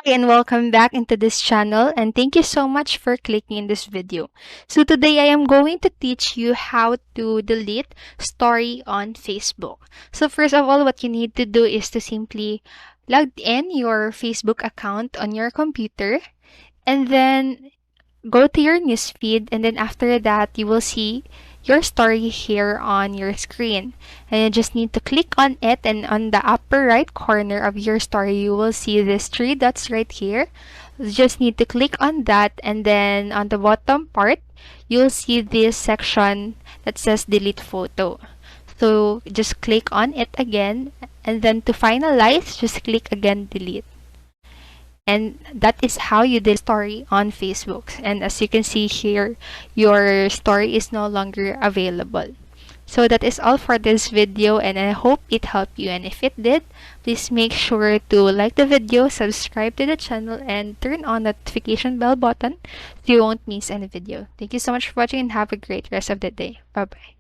And welcome back into this channel, and thank you so much for clicking in this video. So today I am going to teach you how to delete story on Facebook. So first of all, what you need to do is to simply log in your Facebook account on your computer, and then go to your newsfeed, and then after that you will see your story here on your screen, and you just need to click on it, and on the upper right corner of your story you will see these three dots right here. You just need to click on that, and then on the bottom part you'll see this section that says delete photo. So just click on it again, and then to finalize just click again delete. And that is how you delete story on Facebook. And as you can see here, your story is no longer available. So that is all for this video, and I hope it helped you. And if it did, please make sure to like the video, subscribe to the channel, and turn on the notification bell button so you won't miss any video. Thank you so much for watching, and have a great rest of the day. Bye bye.